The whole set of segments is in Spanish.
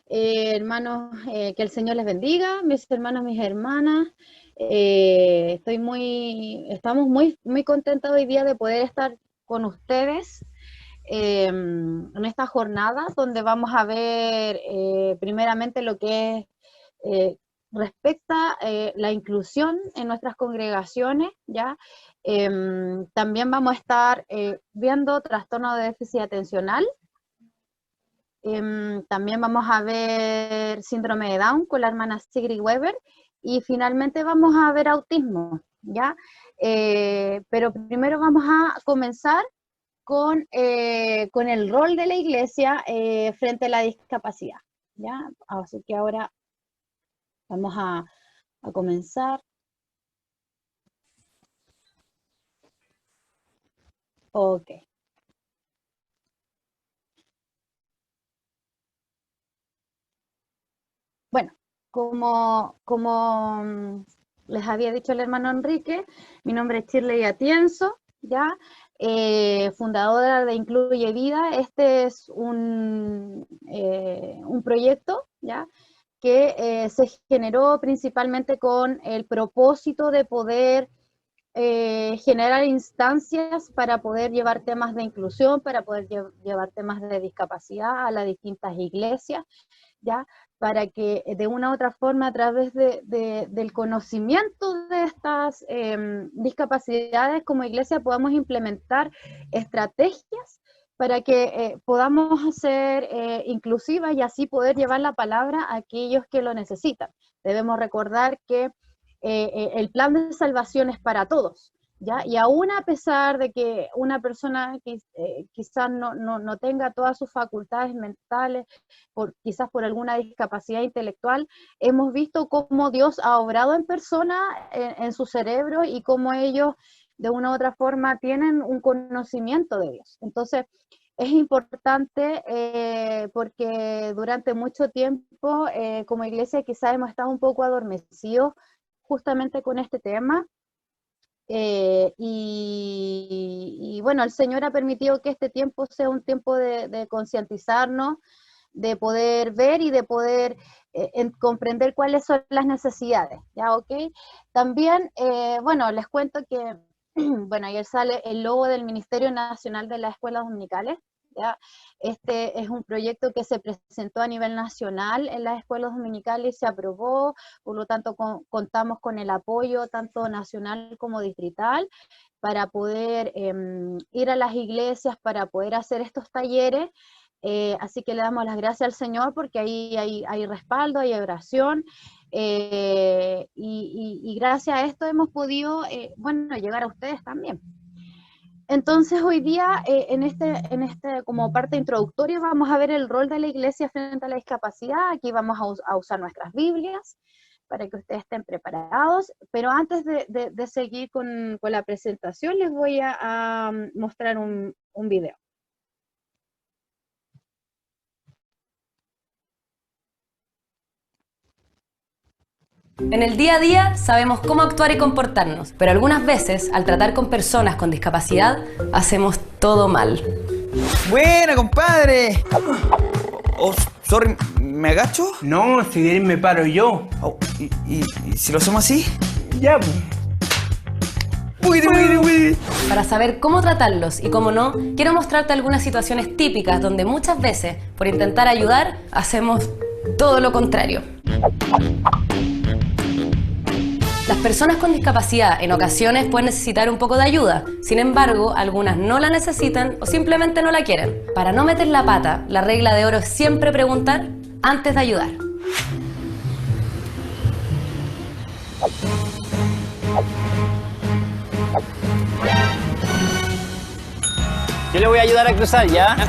Hermanos, que el Señor les bendiga, mis hermanos, mis hermanas. Estamos muy contentos hoy día de poder estar con ustedes en esta jornada donde vamos a ver primeramente lo que es respecta la inclusión en nuestras congregaciones, ¿ya? También vamos a estar viendo trastorno de déficit atencional. También vamos a ver síndrome de Down con la hermana Sigrid Weber y finalmente vamos a ver autismo, ¿ya? Pero primero vamos a comenzar con el rol de la iglesia frente a la discapacidad, ¿ya? Así que ahora vamos a comenzar. Ok. Bueno, como les había dicho el hermano Enrique, mi nombre es Shirley Atienzo, ¿ya? Fundadora de Incluye Vida. Este es un proyecto, ¿ya? Que se generó principalmente con el propósito de poder generar instancias para poder llevar temas de inclusión, para poder llevar temas de discapacidad a las distintas iglesias, ¿ya? Para que de una u otra forma, a través del conocimiento de estas discapacidades como iglesia, podamos implementar estrategias para que podamos ser inclusivas y así poder llevar la palabra a aquellos que lo necesitan. Debemos recordar que el plan de salvación es para todos, ¿ya? Y aún a pesar de que una persona quizás no tenga todas sus facultades mentales, quizás por alguna discapacidad intelectual, hemos visto cómo Dios ha obrado en persona, en su cerebro, y cómo ellos de una u otra forma tienen un conocimiento de Dios. Entonces, es importante porque durante mucho tiempo como iglesia quizás hemos estado un poco adormecidos justamente con este tema. Y bueno, el Señor ha permitido que este tiempo sea un tiempo de concientizarnos, de poder ver y de poder comprender cuáles son las necesidades, ¿ya? ¿Ok? También, bueno, les cuento que, bueno, ayer sale el logo del Ministerio Nacional de las Escuelas Dominicales, ¿ya? Este es un proyecto que se presentó a nivel nacional en las escuelas dominicales y se aprobó, por lo tanto contamos con el apoyo tanto nacional como distrital para poder ir a las iglesias, para poder hacer estos talleres. Así que le damos las gracias al Señor porque ahí hay respaldo, hay oración, y gracias a esto hemos podido, bueno, llegar a ustedes también. Entonces hoy día, en este, como parte introductoria, vamos a ver el rol de la iglesia frente a la discapacidad. Aquí vamos a usar nuestras Biblias para que ustedes estén preparados, pero antes de seguir con la presentación, les voy a mostrar un video. En el día a día sabemos cómo actuar y comportarnos, pero algunas veces, al tratar con personas con discapacidad, hacemos todo mal. ¡Buena, compadre! Oh, sorry, ¿me agacho? No, si querés me paro yo. Oh, ¿y si lo hacemos así? Ya, pues. Para saber cómo tratarlos y cómo no, quiero mostrarte algunas situaciones típicas donde muchas veces, por intentar ayudar, hacemos todo lo contrario. Las personas con discapacidad en ocasiones pueden necesitar un poco de ayuda, sin embargo, algunas no la necesitan o simplemente no la quieren. Para no meter la pata, la regla de oro es siempre preguntar antes de ayudar. Yo le voy a ayudar a cruzar, ¿ya? No,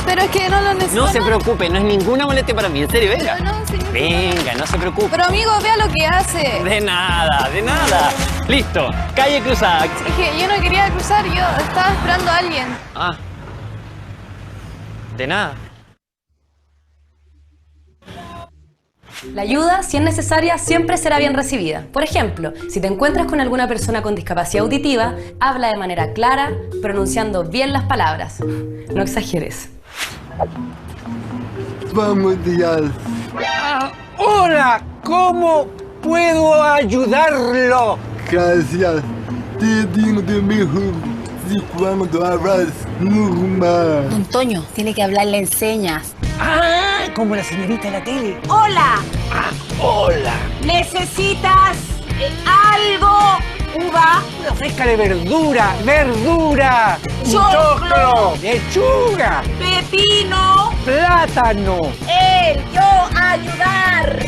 pero es que no lo necesito. No se preocupe, no es ninguna molestia para mí, en serio, venga. No, señor. Venga, no se preocupe. Pero amigo, vea lo que hace. De nada, de nada. Listo, calle cruzada. Es que yo no quería cruzar, yo estaba esperando a alguien. Ah. De nada. La ayuda, si es necesaria, siempre será bien recibida. Por ejemplo, si te encuentras con alguna persona con discapacidad auditiva, habla de manera clara, pronunciando bien las palabras. No exageres. Vamos, Díaz. Hola, ¿cómo puedo ayudarlo? Gracias. Te digo de mejor si cuando hablas normal. Don Toño, tiene que hablarle en señas. Ah, como la señorita de la tele. ¡Hola! Hola. ¿Necesitas algo? ¿Uva? Una fresca de verdura, verdura. Choclo. Lechuga. ¡Pepino! Plátano. ¡Yo ayudar!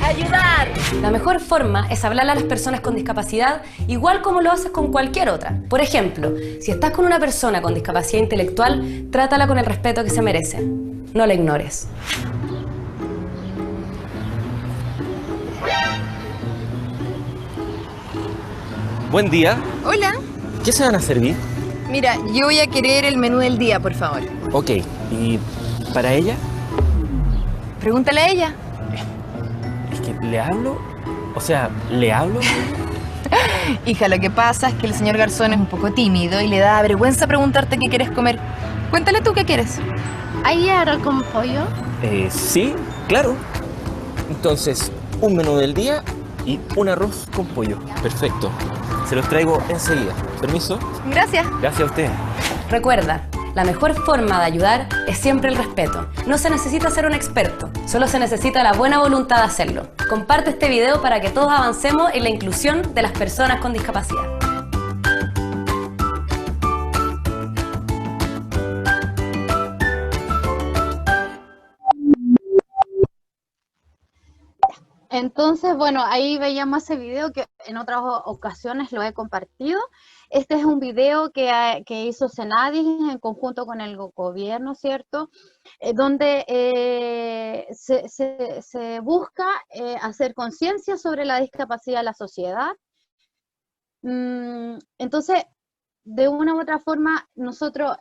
¡Ayudar! La mejor forma es hablarle a las personas con discapacidad igual como lo haces con cualquier otra. Por ejemplo, si estás con una persona con discapacidad intelectual, trátala con el respeto que se merece. No la ignores. Buen día. Hola. ¿Qué se van a servir? Mira, yo voy a querer el menú del día, por favor. Ok. ¿Y para ella? Pregúntale a ella. Es que le hablo. O sea, ¿le hablo? Hija, lo que pasa es que el señor Garzón es un poco tímido y le da vergüenza preguntarte qué quieres comer. Cuéntale tú qué quieres. ¿Hay arroz con pollo? Sí, claro. Entonces, un menú del día y un arroz con pollo. Perfecto. Se los traigo enseguida. ¿Permiso? Gracias. Gracias a usted. Recuerda, la mejor forma de ayudar es siempre el respeto. No se necesita ser un experto, solo se necesita la buena voluntad de hacerlo. Comparte este video para que todos avancemos en la inclusión de las personas con discapacidad. Entonces, bueno, ahí veíamos ese video que en otras ocasiones lo he compartido. Este es un video que hizo Senadis en conjunto con el gobierno, ¿cierto? Donde se busca hacer conciencia sobre la discapacidad en la sociedad. Entonces, de una u otra forma, nosotros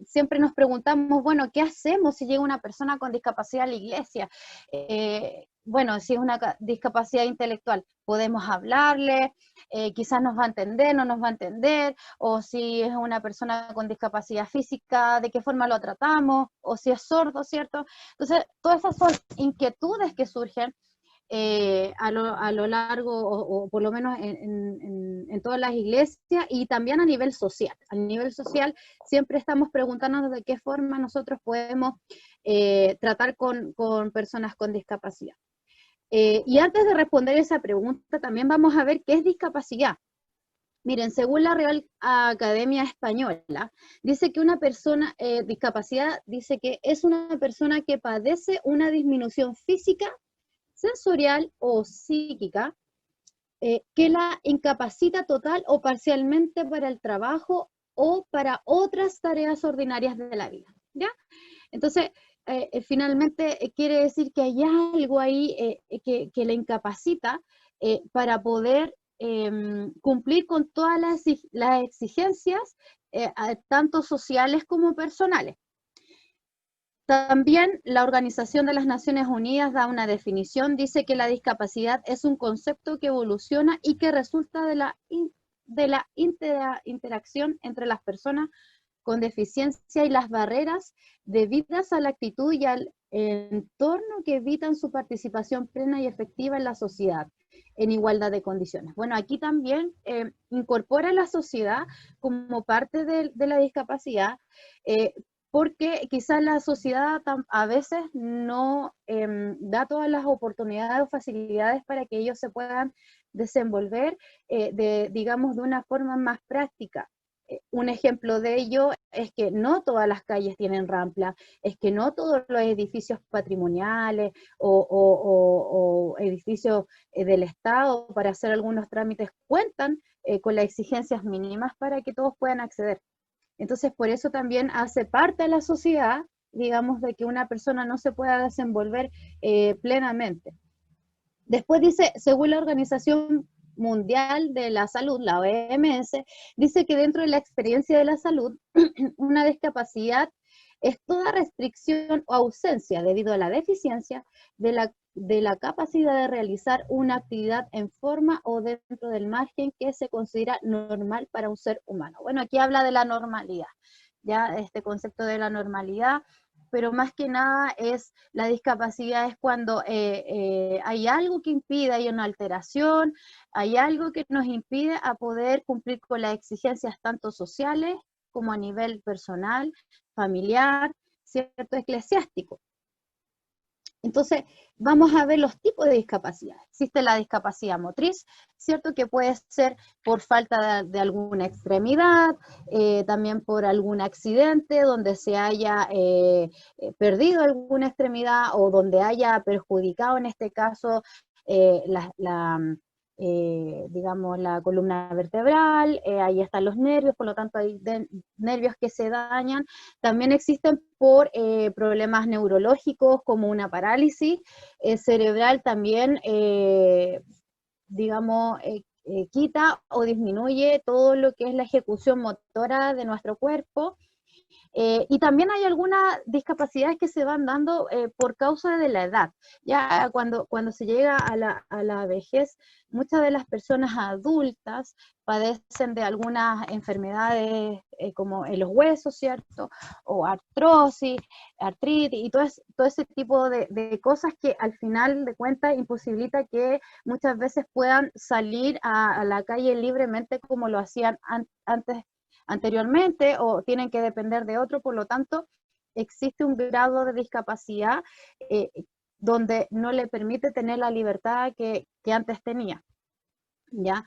siempre nos preguntamos, bueno, ¿qué hacemos si llega una persona con discapacidad a la iglesia? Bueno, si es una discapacidad intelectual, podemos hablarle, quizás nos va a entender, no nos va a entender, o si es una persona con discapacidad física, ¿de qué forma lo tratamos? O si es sordo, ¿cierto? Entonces, todas esas son inquietudes que surgen a lo largo, o por lo menos en todas las iglesias, y también a nivel social. A nivel social siempre estamos preguntándonos de qué forma nosotros podemos tratar con personas con discapacidad. Y antes de responder esa pregunta, también vamos a ver qué es discapacidad. Miren, según la Real Academia Española, dice que una persona discapacidad, dice que es una persona que padece una disminución física, sensorial o psíquica que la incapacita total o parcialmente para el trabajo o para otras tareas ordinarias de la vida, ¿ya? Entonces, finalmente quiere decir que hay algo ahí que le incapacita para poder cumplir con todas las exigencias, tanto sociales como personales. También la Organización de las Naciones Unidas da una definición, dice que la discapacidad es un concepto que evoluciona y que resulta de la interacción entre las personas con deficiencia y las barreras debidas a la actitud y al entorno que evitan su participación plena y efectiva en la sociedad, en igualdad de condiciones. Bueno, aquí también incorpora la sociedad como parte de la discapacidad, porque quizás la sociedad a veces no da todas las oportunidades o facilidades para que ellos se puedan desenvolver, digamos, de una forma más práctica. Un ejemplo de ello es que no todas las calles tienen rampa, es que no todos los edificios patrimoniales o edificios del Estado para hacer algunos trámites cuentan con las exigencias mínimas para que todos puedan acceder. Entonces, por eso también hace parte de la sociedad, digamos, de que una persona no se pueda desenvolver plenamente. Después dice, según la Organización Mundial de la Salud, la OMS, dice que dentro de la experiencia de la salud, una discapacidad es toda restricción o ausencia debido a la deficiencia de la capacidad de realizar una actividad en forma o dentro del margen que se considera normal para un ser humano. Bueno, aquí habla de la normalidad, ya este concepto de la normalidad, pero más que nada la discapacidad es cuando hay algo que impide, hay una alteración, hay algo que nos impide a poder cumplir con las exigencias tanto sociales como a nivel personal, familiar, ¿cierto? Eclesiástico. Entonces, vamos a ver los tipos de discapacidad. Existe la discapacidad motriz, ¿cierto? Que puede ser por falta de alguna extremidad, también por algún accidente donde se haya perdido alguna extremidad o donde haya perjudicado, en este caso, digamos, la columna vertebral, ahí están los nervios, por lo tanto hay nervios que se dañan. También existen por problemas neurológicos como una parálisis cerebral, también, digamos, quita o disminuye todo lo que es la ejecución motora de nuestro cuerpo. Y también hay algunas discapacidades que se van dando por causa de la edad. Ya cuando se llega a la vejez, muchas de las personas adultas padecen de algunas enfermedades como en los huesos, ¿cierto? O artrosis, artritis, y todo ese tipo de cosas que al final de cuentas imposibilita que muchas veces puedan salir a la calle libremente como lo hacían anteriormente, o tienen que depender de otro. Por lo tanto, existe un grado de discapacidad donde no le permite tener la libertad que antes tenía. ¿Ya?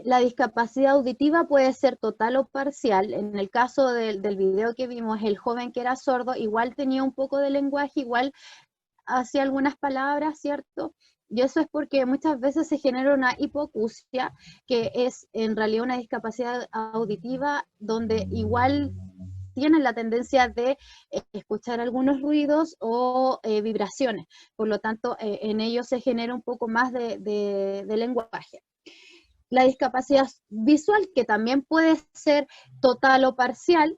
La discapacidad auditiva puede ser total o parcial. En el caso del video que vimos, el joven que era sordo, igual tenía un poco de lenguaje, igual hacía algunas palabras, ¿cierto? Y eso es porque muchas veces se genera una hipoacusia, que es en realidad una discapacidad auditiva, donde igual tienen la tendencia de escuchar algunos ruidos o vibraciones. Por lo tanto, en ellos se genera un poco más de lenguaje. La discapacidad visual, que también puede ser total o parcial,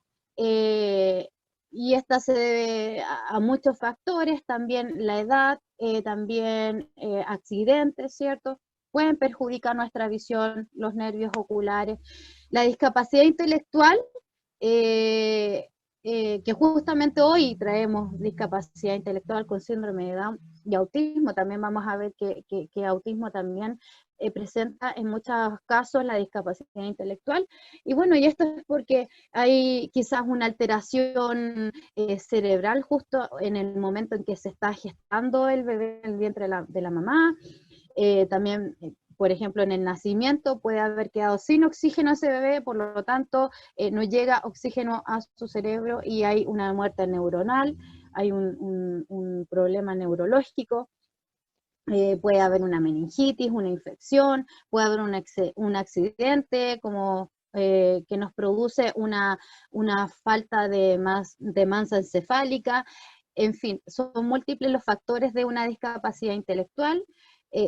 y esta se debe a muchos factores, también la edad, también accidentes, ¿cierto? Pueden perjudicar nuestra visión, los nervios oculares. La discapacidad intelectual, que justamente hoy traemos discapacidad intelectual con síndrome de Down y autismo, también vamos a ver que autismo también presenta en muchos casos la discapacidad intelectual. Y bueno, y esto es porque hay quizás una alteración cerebral justo en el momento en que se está gestando el bebé en el vientre de la mamá. También, por ejemplo, en el nacimiento puede haber quedado sin oxígeno ese bebé, por lo tanto no llega oxígeno a su cerebro y hay una muerte neuronal, hay un problema neurológico. Puede haber una meningitis, una infección, puede haber un accidente como que nos produce una falta de masa encefálica. En fin, son múltiples los factores de una discapacidad intelectual.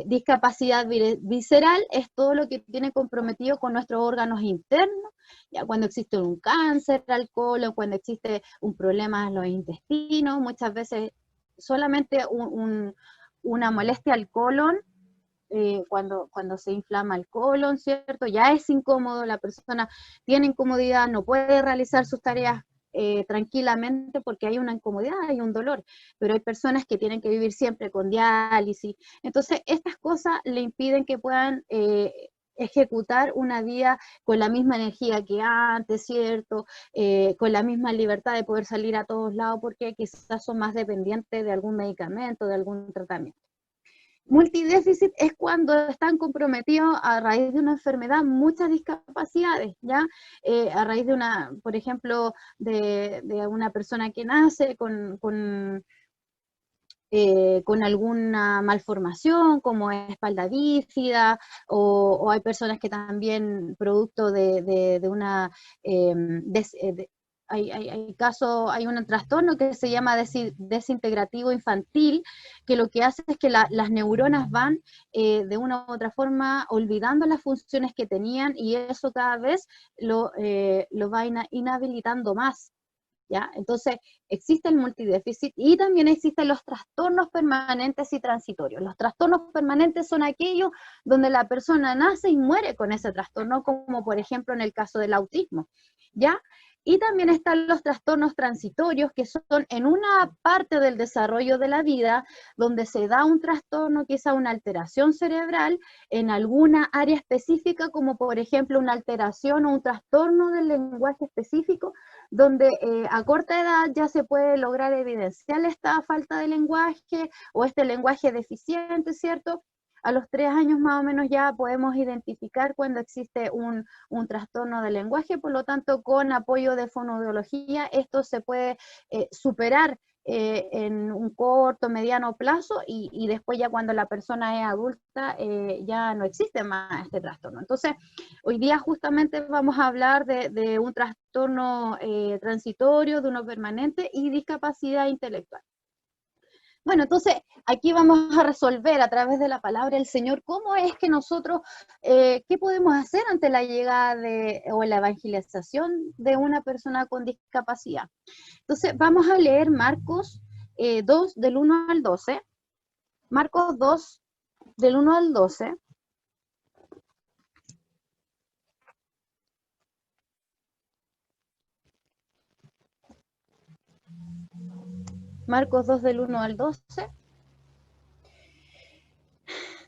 Discapacidad visceral es todo lo que tiene comprometido con nuestros órganos internos, ya cuando existe un cáncer al colon, cuando existe un problema en los intestinos, muchas veces solamente una molestia al colon, cuando se inflama el colon, ¿cierto? Ya es incómodo, la persona tiene incomodidad, no puede realizar sus tareas tranquilamente porque hay una incomodidad, hay un dolor, pero hay personas que tienen que vivir siempre con diálisis. Entonces, estas cosas le impiden que puedan ejecutar una vida con la misma energía que antes, ¿cierto? Con la misma libertad de poder salir a todos lados, porque quizás son más dependientes de algún medicamento, de algún tratamiento. Multidéficit es cuando están comprometidos a raíz de una enfermedad muchas discapacidades, ¿ya? A raíz de por ejemplo, de una persona que nace con alguna malformación, como espalda bífida, o hay personas que también, producto de una hay un trastorno que se llama desintegrativo infantil, que lo que hace es que las neuronas van de una u otra forma olvidando las funciones que tenían, y eso cada vez lo va inhabilitando más, ¿ya? Entonces existe el multidéficit y también existen los trastornos permanentes y transitorios. Los trastornos permanentes son aquellos donde la persona nace y muere con ese trastorno, como por ejemplo en el caso del autismo, ¿ya? Y también están los trastornos transitorios, que son en una parte del desarrollo de la vida, donde se da un trastorno, quizá una alteración cerebral, en alguna área específica, como por ejemplo una alteración o un trastorno del lenguaje específico, donde a corta edad ya se puede lograr evidenciar esta falta de lenguaje o este lenguaje deficiente, ¿cierto? A los 3 años más o menos ya podemos identificar cuando existe un trastorno del lenguaje, por lo tanto con apoyo de fonoaudiología esto se puede superar en un corto, mediano plazo y después ya cuando la persona es adulta ya no existe más este trastorno. Entonces, hoy día justamente vamos a hablar de un trastorno transitorio, de uno permanente y discapacidad intelectual. Bueno, entonces aquí vamos a resolver a través de la palabra del Señor cómo es que nosotros, qué podemos hacer ante la llegada o la evangelización de una persona con discapacidad. Entonces vamos a leer Marcos 2 del 1 al 12. Marcos 2 del 1 al 12. Marcos 2 del 1 al 12.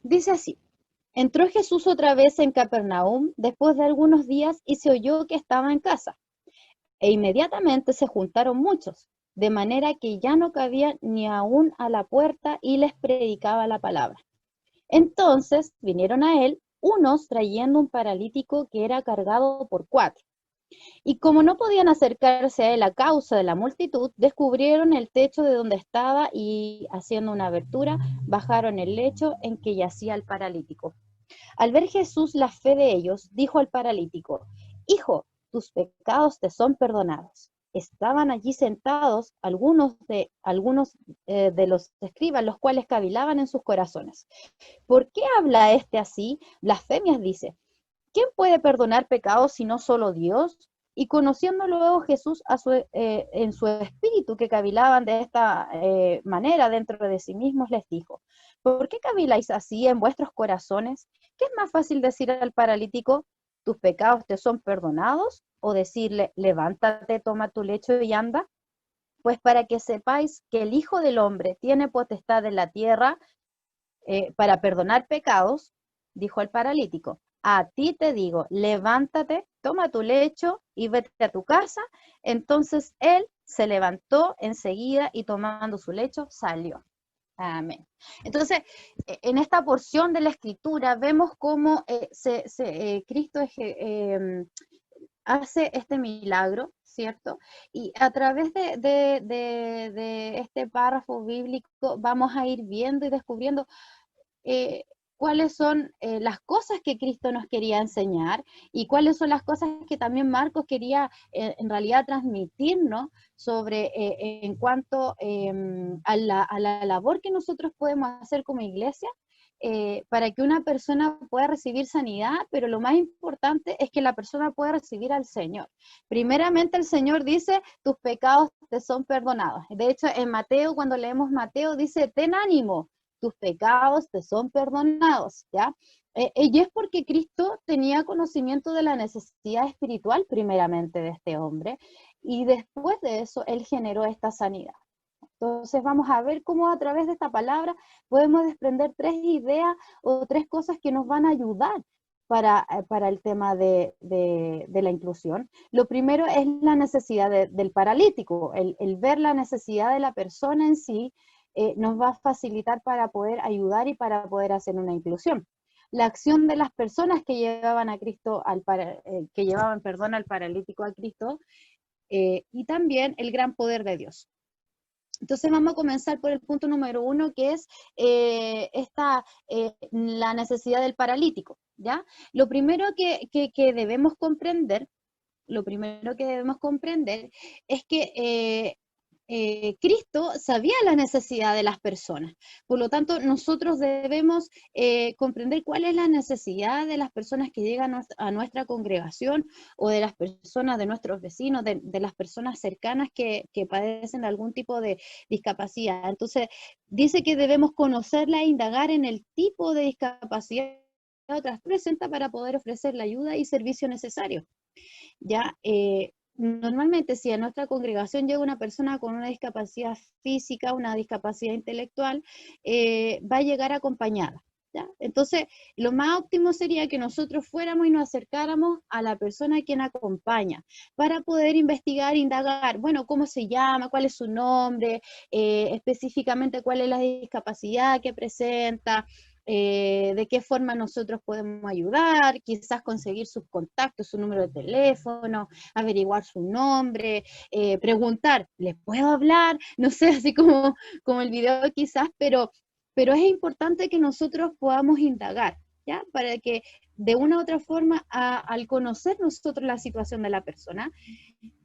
Dice así: entró Jesús otra vez en Capernaum después de algunos días y se oyó que estaba en casa. E inmediatamente se juntaron muchos, de manera que ya no cabía ni aún a la puerta y les predicaba la palabra. Entonces vinieron a él unos trayendo un paralítico que era cargado por 4. Y como no podían acercarse a él a causa de la multitud, descubrieron el techo de donde estaba y, haciendo una abertura, bajaron el lecho en que yacía el paralítico. Al ver Jesús la fe de ellos, dijo al paralítico: Hijo, tus pecados te son perdonados. Estaban allí sentados algunos de los escribas, los cuales cavilaban en sus corazones. ¿Por qué habla este así? Blasfemias dice. ¿Quién puede perdonar pecados sino solo Dios? Y conociendo luego Jesús en su espíritu que cavilaban de esta manera dentro de sí mismos, les dijo: ¿por qué caviláis así en vuestros corazones? ¿Qué es más fácil decir al paralítico: tus pecados te son perdonados? ¿O decirle: levántate, toma tu lecho y anda? Pues para que sepáis que el Hijo del Hombre tiene potestad en la tierra para perdonar pecados, dijo al paralítico: a ti te digo, levántate, toma tu lecho y vete a tu casa. Entonces él se levantó enseguida y tomando su lecho salió. Amén. Entonces, en esta porción de la Escritura vemos cómo Cristo hace este milagro, ¿cierto? Y a través de este párrafo bíblico vamos a ir viendo y descubriendo cuáles son las cosas que Cristo nos quería enseñar y cuáles son las cosas que también Marcos quería en realidad transmitirnos sobre en cuanto a la labor que nosotros podemos hacer como iglesia para que una persona pueda recibir sanidad, pero lo más importante es que la persona pueda recibir al Señor. Primeramente el Señor dice: tus pecados te son perdonados. De hecho, en Mateo, cuando leemos Mateo, dice: ten ánimo, tus pecados te son perdonados, ¿ya? Y es porque Cristo tenía conocimiento de la necesidad espiritual primeramente de este hombre, y después de eso Él generó esta sanidad. Entonces vamos a ver cómo a través de esta palabra podemos desprender 3 ideas o 3 cosas que nos van a ayudar para el tema de la inclusión. Lo primero es la necesidad del paralítico, el ver la necesidad de la persona en sí, nos va a facilitar para poder ayudar y para poder hacer una inclusión. La acción de las personas que llevaban a Cristo al paralítico a Cristo, y también el gran poder de Dios. Entonces vamos a comenzar por el punto número 1, que es la necesidad del paralítico, ¿ya? Lo primero que debemos comprender, es que Cristo sabía la necesidad de las personas. Por lo tanto, nosotros debemos comprender cuál es la necesidad de las personas que llegan a nuestra congregación o de las personas, de nuestros vecinos, de las personas cercanas que padecen algún tipo de discapacidad. Entonces, dice que debemos conocerla e indagar en el tipo de discapacidad que presenta para poder ofrecer la ayuda y servicio necesario. Ya, normalmente si a nuestra congregación llega una persona con una discapacidad física, una discapacidad intelectual, va a llegar acompañada, ¿ya? Entonces, lo más óptimo sería que nosotros fuéramos y nos acercáramos a la persona a quien acompaña, para poder investigar, indagar, bueno, cómo se llama, cuál es su nombre, específicamente cuál es la discapacidad que presenta, de qué forma nosotros podemos ayudar, quizás conseguir sus contactos, su número de teléfono, averiguar su nombre, preguntar, ¿les puedo hablar? No sé, así como el video quizás, pero es importante que nosotros podamos indagar, ¿ya? Para que de una u otra forma, al conocer nosotros la situación de la persona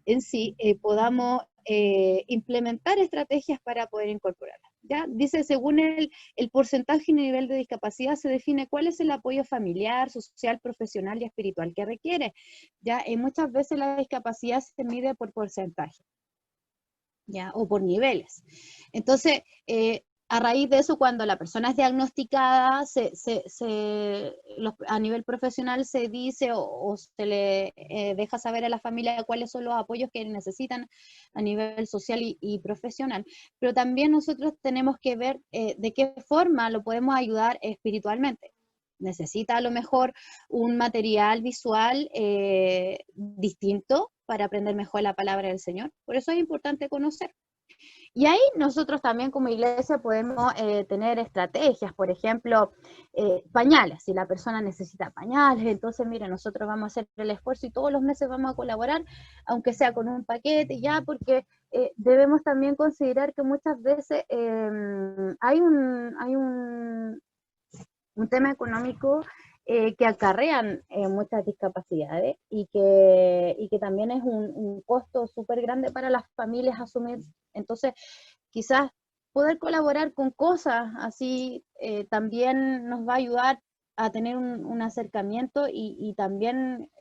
en sí, podamos implementar estrategias para poder incorporarla. ¿Ya? Dice, según el porcentaje y nivel de discapacidad, se define cuál es el apoyo familiar, social, profesional y espiritual que requiere. ¿Ya? Muchas veces la discapacidad se mide por porcentaje, ¿ya? O por niveles. Entonces, a raíz de eso, cuando la persona es diagnosticada, a nivel profesional se dice o se le deja saber a la familia cuáles son los apoyos que necesitan a nivel social y profesional. Pero también nosotros tenemos que ver de qué forma lo podemos ayudar espiritualmente. Necesita a lo mejor un material visual distinto para aprender mejor la palabra del Señor. Por eso es importante conocer. Y ahí nosotros también como iglesia podemos tener estrategias, por ejemplo, pañales. Si la persona necesita pañales, entonces mire, nosotros vamos a hacer el esfuerzo y todos los meses vamos a colaborar, aunque sea con un paquete ya, porque debemos también considerar que muchas veces hay un tema económico que acarrean muchas discapacidades y que también es un costo súper grande para las familias asumir. Entonces, quizás poder colaborar con cosas así también nos va a ayudar a tener un acercamiento y también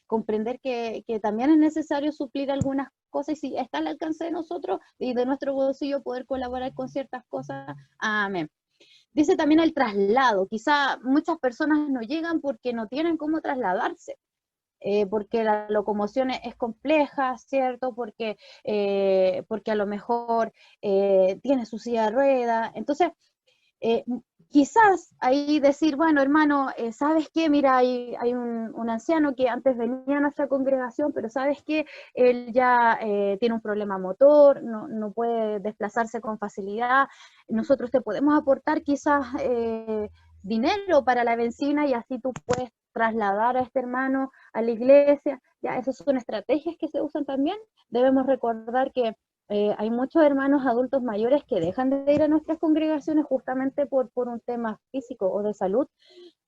comprender que también es necesario suplir algunas cosas, y si está al alcance de nosotros y de nuestro bolsillo poder colaborar con ciertas cosas, amén. Dice también el traslado. Quizá muchas personas no llegan porque no tienen cómo trasladarse, porque la locomoción es compleja, ¿cierto? Porque a lo mejor tiene su silla de ruedas. Entonces, quizás ahí decir, bueno, hermano, ¿sabes qué? Mira, hay un anciano que antes venía a nuestra congregación, pero ¿sabes qué? Él ya tiene un problema motor, no puede desplazarse con facilidad. Nosotros te podemos aportar quizás dinero para la benzina y así tú puedes trasladar a este hermano a la iglesia. Ya, esas son estrategias que se usan también. Debemos recordar que hay muchos hermanos adultos mayores que dejan de ir a nuestras congregaciones justamente por un tema físico o de salud,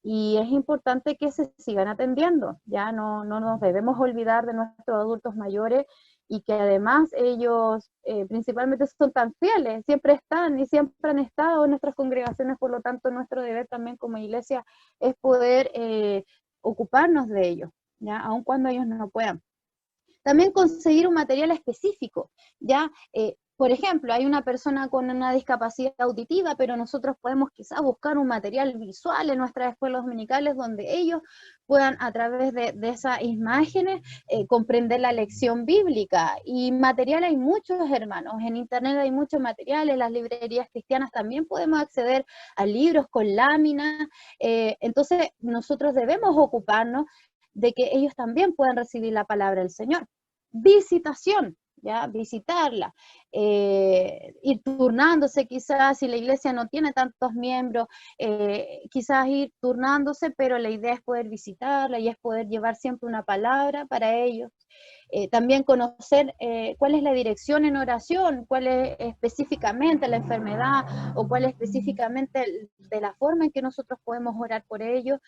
y es importante que se sigan atendiendo. Ya no nos debemos olvidar de nuestros adultos mayores, y que además ellos principalmente son tan fieles, siempre están y siempre han estado en nuestras congregaciones. Por lo tanto, nuestro deber también como iglesia es poder ocuparnos de ellos, ¿ya? Aun cuando ellos no puedan. También conseguir un material específico, ¿ya? Por ejemplo, hay una persona con una discapacidad auditiva, pero nosotros podemos quizás buscar un material visual en nuestras escuelas dominicales donde ellos puedan, a través de esas imágenes, comprender la lección bíblica. Y material hay muchos, hermanos. En internet hay muchos materiales, en las librerías cristianas también podemos acceder a libros con láminas. Entonces, nosotros debemos ocuparnos de que ellos también puedan recibir la palabra del Señor. Visitación, ¿ya? Visitarla, ir turnándose quizás, si la iglesia no tiene tantos miembros, quizás ir turnándose, pero la idea es poder visitarla y es poder llevar siempre una palabra para ellos. También conocer cuál es la dirección en oración, cuál es específicamente la enfermedad o cuál es específicamente de la forma en que nosotros podemos orar por ellos.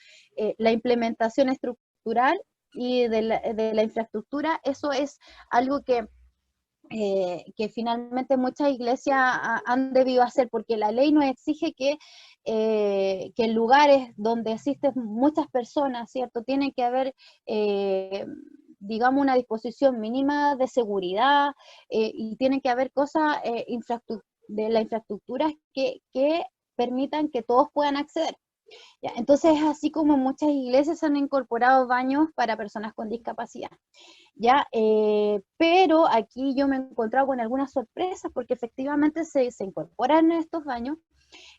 La implementación estructural y de la infraestructura, eso es algo que finalmente muchas iglesias han debido hacer, porque la ley nos exige que en lugares donde asisten muchas personas, ¿cierto? Tiene que haber, digamos, una disposición mínima de seguridad, y tiene que haber cosas de la infraestructura que permitan que todos puedan acceder. ¿Ya? Entonces, así como muchas iglesias han incorporado baños para personas con discapacidad. ¿ya? Pero aquí yo me he encontrado con algunas sorpresas porque efectivamente se incorporan estos baños,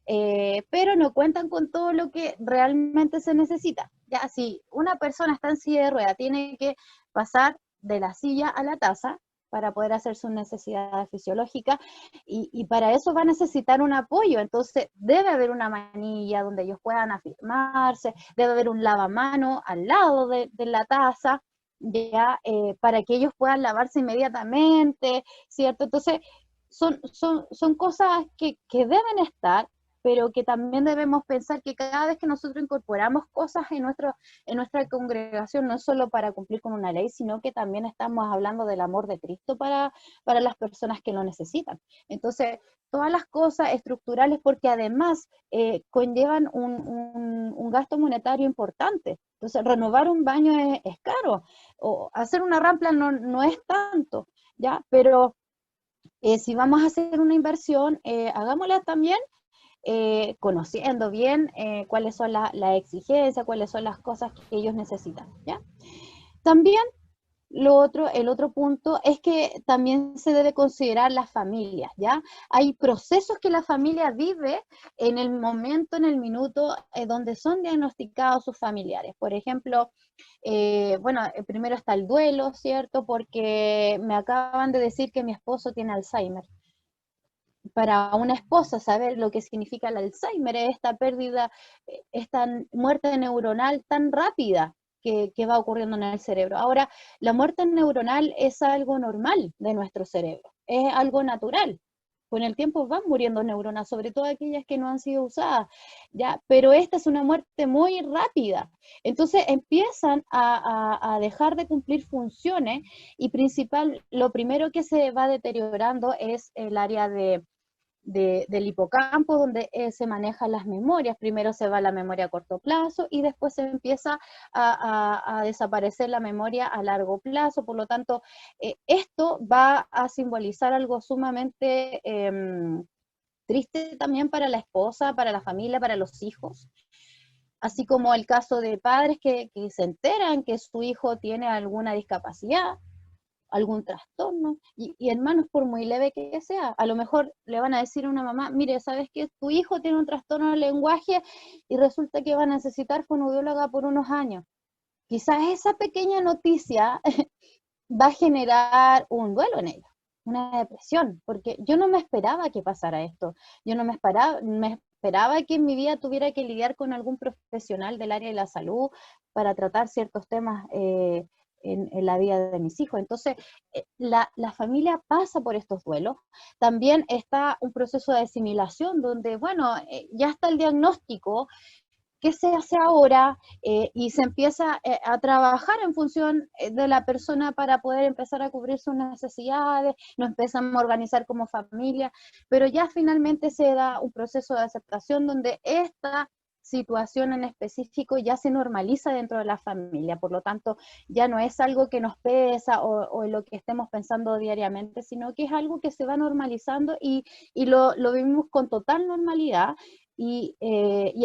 pero no cuentan con todo lo que realmente se necesita. Ya, si una persona está en silla de rueda, tiene que pasar de la silla a la taza para poder hacer sus necesidades fisiológicas, y para eso va a necesitar un apoyo. Entonces debe haber una manilla donde ellos puedan afirmarse, debe haber un lavamano al lado de la taza, ya, para que ellos puedan lavarse inmediatamente, ¿cierto? Entonces son cosas que deben estar, pero que también debemos pensar que cada vez que nosotros incorporamos cosas en nuestra congregación, no es solo para cumplir con una ley, sino que también estamos hablando del amor de Cristo para las personas que lo necesitan. Entonces, todas las cosas estructurales, porque además conllevan un gasto monetario importante. Entonces, renovar un baño es caro, o hacer una rampa no es tanto, ¿ya? Pero si vamos a hacer una inversión, hagámosla también conociendo bien cuáles son las exigencias, cuáles son las cosas que ellos necesitan, ¿ya? También el otro punto es que también se debe considerar las familias, ¿ya? Hay procesos que la familia vive en el momento, en el minuto, donde son diagnosticados sus familiares. Por ejemplo, bueno, primero está el duelo, ¿cierto? Porque me acaban de decir que mi esposo tiene Alzheimer. Para una esposa saber lo que significa el Alzheimer es esta pérdida, esta muerte neuronal tan rápida que va ocurriendo en el cerebro. Ahora, la muerte neuronal es algo normal de nuestro cerebro, es algo natural. Con el tiempo van muriendo neuronas, sobre todo aquellas que no han sido usadas, ¿ya? Pero esta es una muerte muy rápida. Entonces empiezan a dejar de cumplir funciones, y lo primero que se va deteriorando es el área del hipocampo, donde se manejan las memorias. Primero se va la memoria a corto plazo y después se empieza a desaparecer la memoria a largo plazo. Por lo tanto, esto va a simbolizar algo sumamente triste también para la esposa, para la familia, para los hijos. Así como el caso de padres que se enteran que su hijo tiene alguna discapacidad, algún trastorno, y hermanos, por muy leve que sea, a lo mejor le van a decir a una mamá, mire, ¿sabes qué? Tu hijo tiene un trastorno del lenguaje y resulta que va a necesitar fonoaudióloga por unos años. Quizás esa pequeña noticia va a generar un duelo en ellos, una depresión, porque yo no me esperaba que pasara esto, yo no me esperaba que en mi vida tuviera que lidiar con algún profesional del área de la salud para tratar ciertos temas en la vida de mis hijos. Entonces, la familia pasa por estos duelos. También está un proceso de asimilación donde, bueno, ya está el diagnóstico, ¿qué se hace ahora? Y se empieza a trabajar en función de la persona para poder empezar a cubrir sus necesidades, nos empezamos a organizar como familia, pero ya finalmente se da un proceso de aceptación donde esta situación en específico ya se normaliza dentro de la familia. Por lo tanto, ya no es algo que nos pesa o en lo que estemos pensando diariamente, sino que es algo que se va normalizando y lo vivimos con total normalidad, y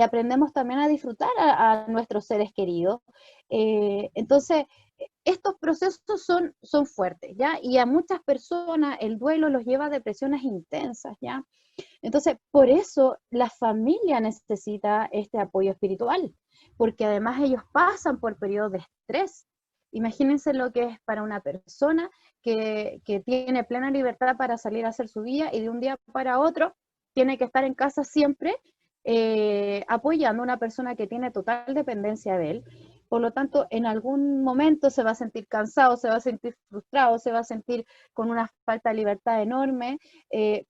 aprendemos también a disfrutar a nuestros seres queridos. Entonces, estos procesos son fuertes, ¿ya? Y a muchas personas el duelo los lleva a depresiones intensas, ¿ya? Entonces, por eso la familia necesita este apoyo espiritual, porque además ellos pasan por periodos de estrés. Imagínense lo que es para una persona que tiene plena libertad para salir a hacer su vida y de un día para otro tiene que estar en casa siempre apoyando a una persona que tiene total dependencia de él. Por lo tanto, en algún momento se va a sentir cansado, se va a sentir frustrado, se va a sentir con una falta de libertad enorme,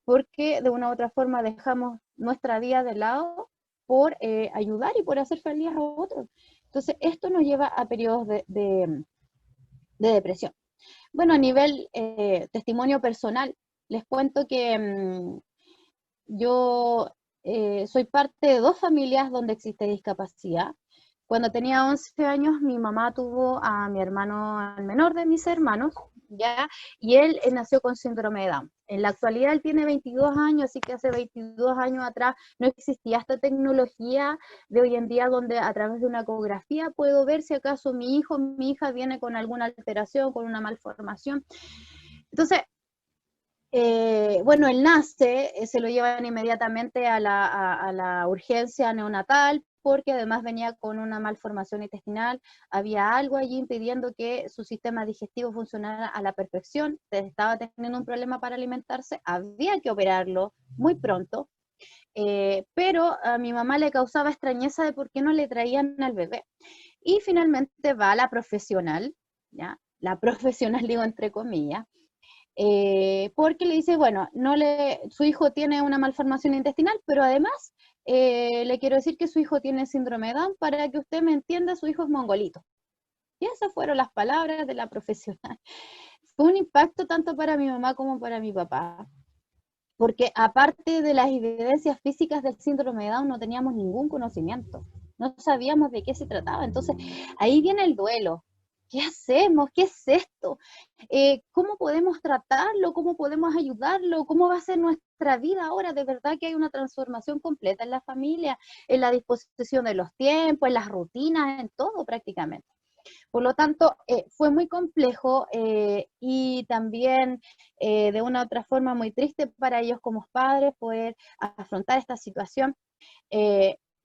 porque de una u otra forma dejamos nuestra vida de lado por ayudar y por hacer feliz a otros. Entonces, esto nos lleva a periodos de depresión. Bueno, a nivel testimonio personal, les cuento que yo soy parte de 2 familias donde existe discapacidad. Cuando tenía 11 años, mi mamá tuvo a mi hermano, el menor de mis hermanos, ¿ya? Y él nació con síndrome de Down. En la actualidad él tiene 22 años, así que hace 22 años atrás no existía esta tecnología de hoy en día donde a través de una ecografía puedo ver si acaso mi hijo o mi hija viene con alguna alteración, con una malformación. Entonces, bueno, él nace, se lo llevan inmediatamente a la urgencia neonatal, porque además venía con una malformación intestinal, había algo allí impidiendo que su sistema digestivo funcionara a la perfección, estaba teniendo un problema para alimentarse, había que operarlo muy pronto, pero a mi mamá le causaba extrañeza de por qué no le traían al bebé. Y finalmente va a la profesional, ¿ya? La profesional digo entre comillas, porque le dice, bueno, su hijo tiene una malformación intestinal, pero además le quiero decir que su hijo tiene síndrome de Down, para que usted me entienda, su hijo es mongolito. Y esas fueron las palabras de la profesional. Fue un impacto tanto para mi mamá como para mi papá, porque aparte de las evidencias físicas del síndrome de Down, no teníamos ningún conocimiento, no sabíamos de qué se trataba. Entonces, ahí viene el duelo. ¿Qué hacemos? ¿Qué es esto? ¿Cómo podemos tratarlo? ¿Cómo podemos ayudarlo? ¿Cómo va a ser nuestra vida ahora? De verdad que hay una transformación completa en la familia, en la disposición de los tiempos, en las rutinas, en todo prácticamente. Por lo tanto, fue muy complejo y también de una u otra forma muy triste para ellos como padres poder afrontar esta situación.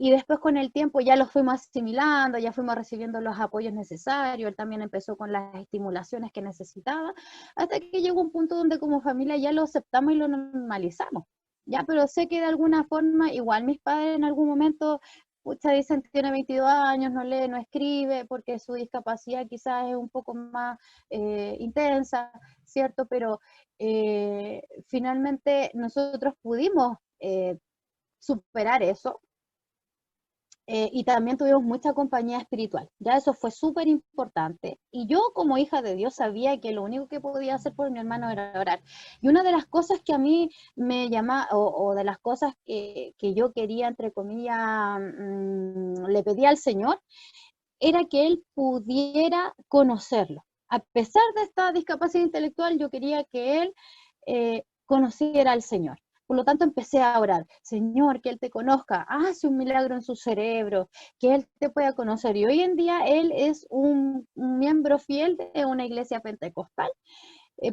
Y después con el tiempo ya los fuimos asimilando, ya fuimos recibiendo los apoyos necesarios, él también empezó con las estimulaciones que necesitaba, hasta que llegó un punto donde como familia ya lo aceptamos y lo normalizamos. Ya, pero sé que de alguna forma, igual mis padres en algún momento, pucha, dicen que tiene 22 años, no lee, no escribe, porque su discapacidad quizás es un poco más intensa, ¿cierto? Pero finalmente nosotros pudimos superar eso. Y también tuvimos mucha compañía espiritual, ya eso fue súper importante, y yo como hija de Dios sabía que lo único que podía hacer por mi hermano era orar, y una de las cosas que a mí me llama, o de las cosas que yo quería, entre comillas, le pedía al Señor, era que él pudiera conocerlo. A pesar de esta discapacidad intelectual, yo quería que él conociera al Señor. Por lo tanto, empecé a orar, Señor, que Él te conozca, hace un milagro en su cerebro, que Él te pueda conocer. Y hoy en día Él es un miembro fiel de una iglesia pentecostal.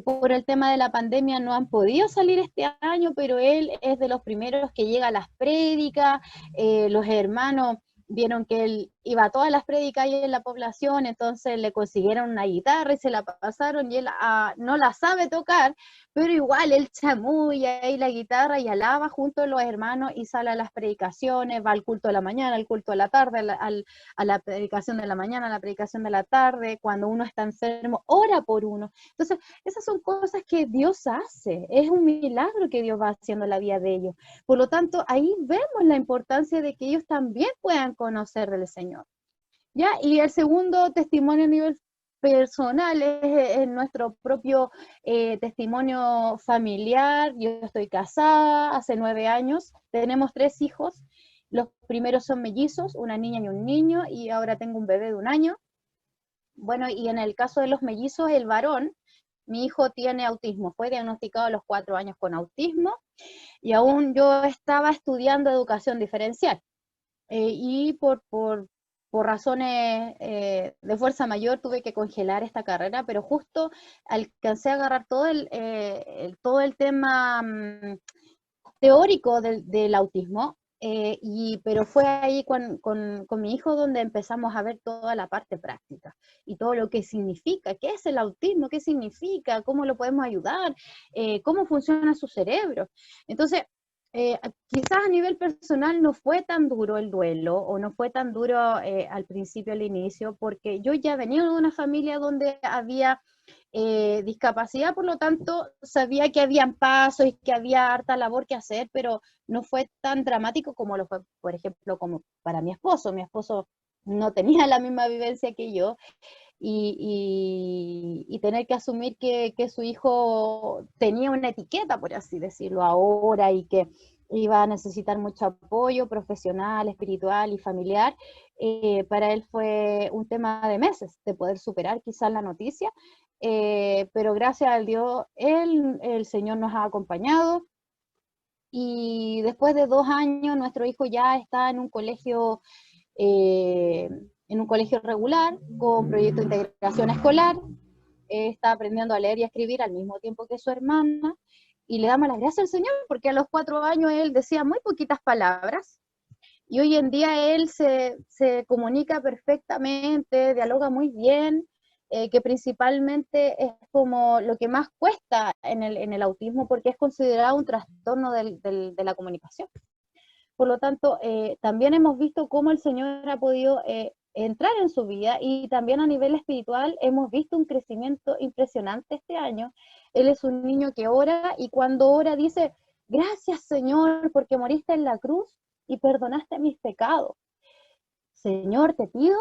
Por el tema de la pandemia no han podido salir este año, pero Él es de los primeros que llega a las prédicas, los hermanos vieron que él iba a todas las prédicas ahí en la población, entonces le consiguieron una guitarra y se la pasaron, y él no la sabe tocar, pero igual él chamulla ahí la guitarra y alaba junto a los hermanos y sale a las predicaciones, va al culto de la mañana, al culto de la tarde, a la predicación de la mañana, a la predicación de la tarde, cuando uno está enfermo, ora por uno. Entonces, esas son cosas que Dios hace, es un milagro que Dios va haciendo en la vida de ellos. Por lo tanto, ahí vemos la importancia de que ellos también puedan conocer del Señor. ¿Ya? Y el segundo testimonio a nivel personal es nuestro propio testimonio familiar. Yo estoy casada hace 9 años, tenemos 3 hijos, los primeros son mellizos, una niña y un niño, y ahora tengo un bebé de 1 año. Bueno, y en el caso de los mellizos, el varón, mi hijo tiene autismo, fue diagnosticado a los 4 años con autismo, y aún yo estaba estudiando educación diferencial. Y por razones de fuerza mayor tuve que congelar esta carrera, pero justo alcancé a agarrar todo el tema teórico del autismo, pero fue ahí con mi hijo donde empezamos a ver toda la parte práctica y todo lo que significa, qué es el autismo, qué significa, cómo lo podemos ayudar, cómo funciona su cerebro. Entonces, quizás a nivel personal no fue tan duro el duelo, o no fue tan duro al principio, al inicio, porque yo ya venía de una familia donde había discapacidad, por lo tanto sabía que habían pasos y que había harta labor que hacer, pero no fue tan dramático como lo fue, por ejemplo, como para mi esposo. Mi esposo no tenía la misma vivencia que yo, y tener que asumir que su hijo tenía una etiqueta, por así decirlo, ahora, y que iba a necesitar mucho apoyo profesional, espiritual y familiar, para él fue un tema de meses, de poder superar quizás la noticia, pero gracias al Dios, el Señor nos ha acompañado. Y después de 2 años, nuestro hijo ya está en un colegio regular, con proyecto de integración escolar. Está aprendiendo a leer y a escribir al mismo tiempo que su hermana, y le damos las gracias al Señor, porque a los 4 años él decía muy poquitas palabras, y hoy en día él se comunica perfectamente, dialoga muy bien, que principalmente es como lo que más cuesta en el autismo, porque es considerado un trastorno de la comunicación. Por lo tanto, también hemos visto cómo el Señor ha podido entrar en su vida, y también a nivel espiritual hemos visto un crecimiento impresionante este año. Él es un niño que ora, y cuando ora dice: gracias, Señor, porque moriste en la cruz y perdonaste mis pecados. Señor, te pido